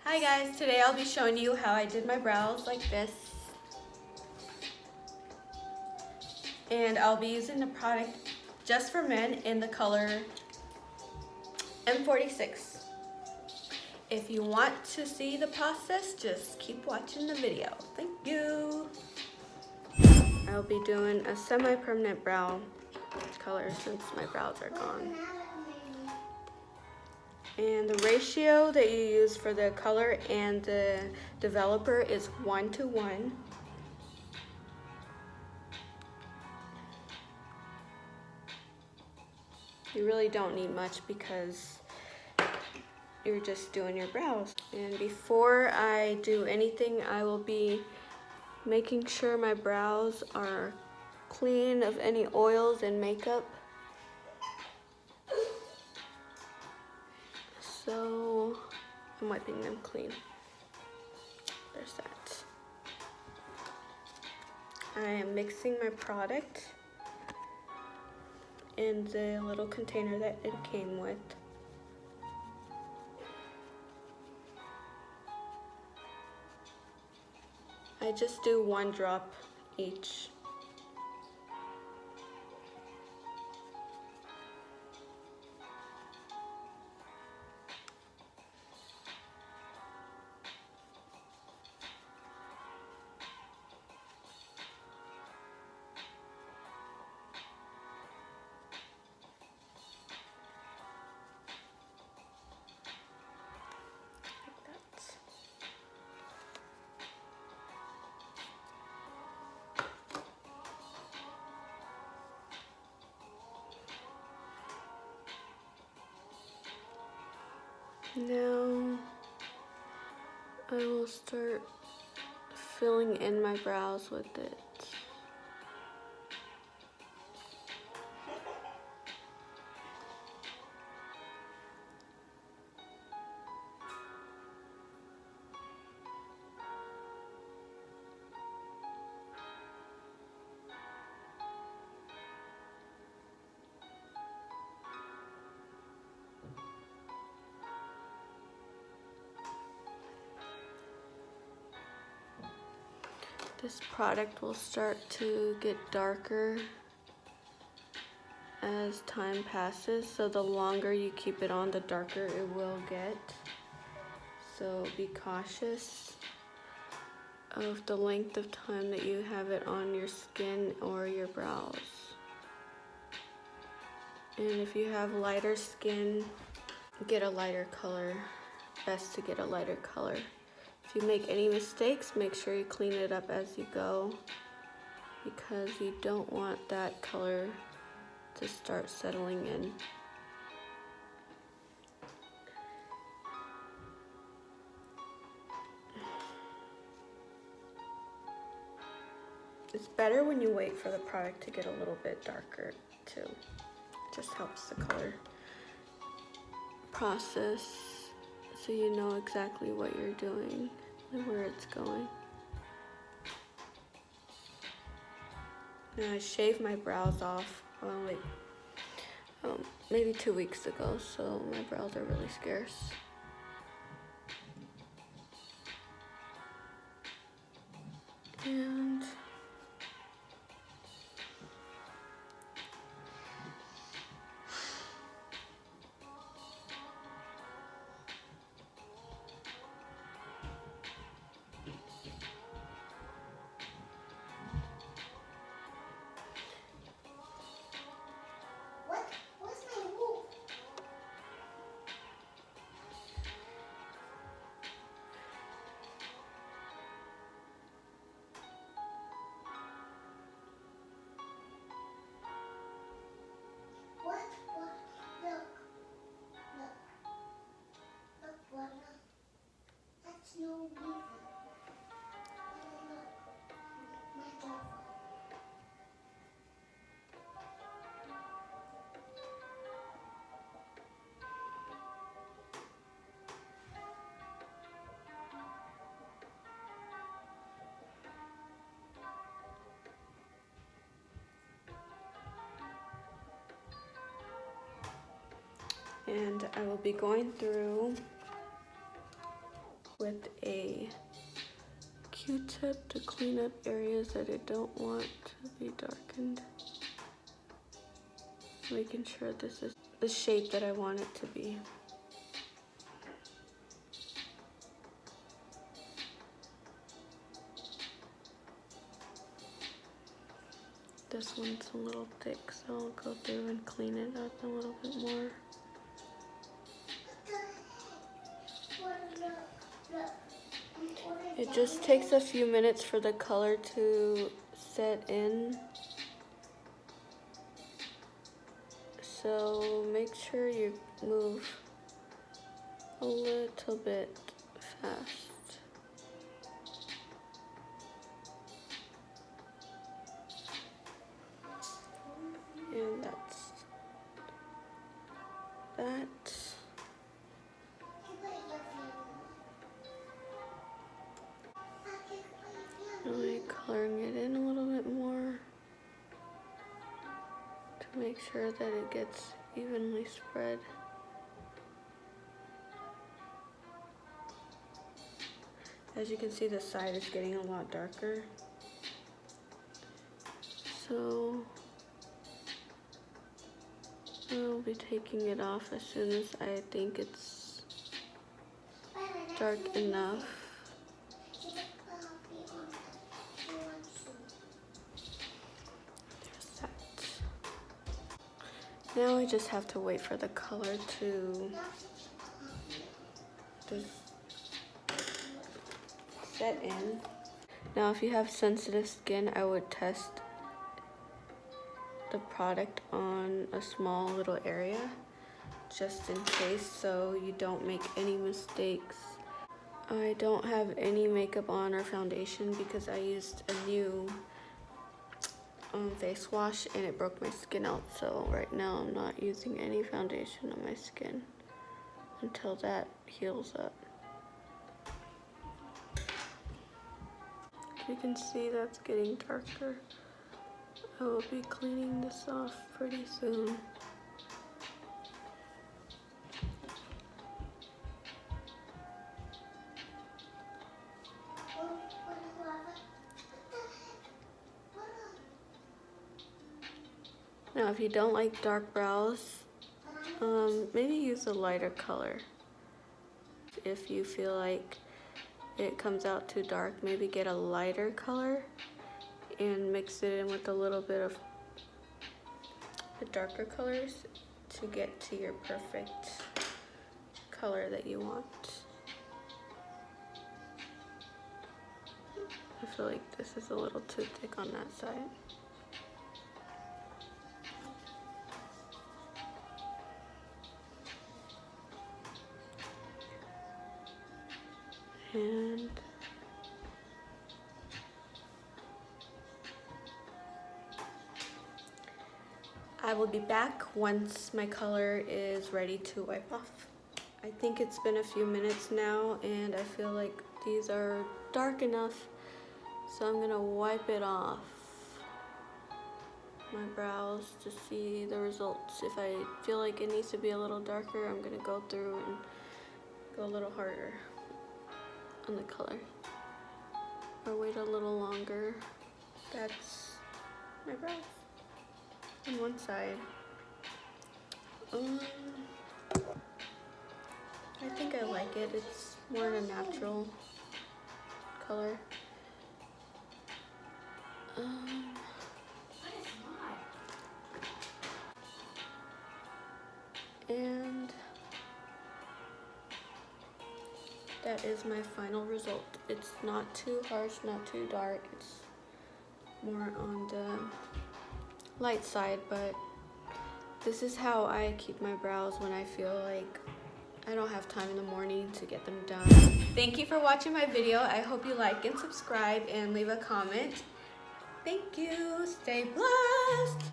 Hi guys, today I'll be showing you how I did my brows like this. And I'll be using the product Just for Men in the color M46. If you want to see the process, just keep watching the video. Thank you. I'll be doing a semi-permanent brow color since my brows are gone. And the ratio that you use for the color and the developer is 1:1. You really don't need much because you're just doing your brows. And before I do anything, I will be making sure my brows are clean of any oils and makeup. So I'm wiping them clean. There's that. I am mixing my product in the little container that it came with. I just do 1 drop each. Now I will start filling in my brows with it. This product will start to get darker as time passes, so the longer you keep it on, the darker it will get. So be cautious of the length of time that you have it on your skin or your brows. And if you have lighter skin, get a lighter color. Best to get a lighter color. If you make any mistakes, make sure you clean it up as you go, because you don't want that color to start settling in. It's better when you wait for the product to get a little bit darker too. Just helps the color process so you know exactly what you're doing and where it's going. Now I shaved my brows off maybe 2 weeks ago, so my brows are really scarce. And I will be going through with a Q-tip to clean up areas that I don't want to be darkened. Making sure this is the shape that I want it to be. This one's a little thick, so I'll go through and clean it up a little bit more. It just takes a few minutes for the color to set in. So make sure you move a little bit fast. And that's that. Really coloring it in a little bit more to make sure that it gets evenly spread. As you can see, the side is getting a lot darker. So I'll be taking it off as soon as I think it's dark enough. There's that. Now I just have to wait for the color to set in. Now if you have sensitive skin, I would test the product on a small little area just in case, so you don't make any mistakes. I don't have any makeup on or foundation because I used a new face wash and it broke my skin out, so right now I'm not using any foundation on my skin until that heals up. You can see that's getting darker. I will be cleaning this off pretty soon. Now if you don't like dark brows, maybe use a lighter color. If you feel like it comes out too dark, maybe get a lighter color and mix it in with a little bit of the darker colors to get to your perfect color that you want. I feel like this is a little too thick on that side. And I will be back once my color is ready to wipe off. I think it's been a few minutes now and I feel like these are dark enough, so I'm gonna wipe it off my brows to see the results. If I feel like it needs to be a little darker, I'm gonna go through and go a little harder on the color, or wait a little longer. That's my brows on one side. I think I like it. It's more in a natural color. And that is my final result. It's not too harsh, not too dark. It's more on the light side, but this is how I keep my brows when I feel like I don't have time in the morning to get them done. Thank you for watching my video. I hope you like and subscribe and leave a comment. Thank you. Stay blessed.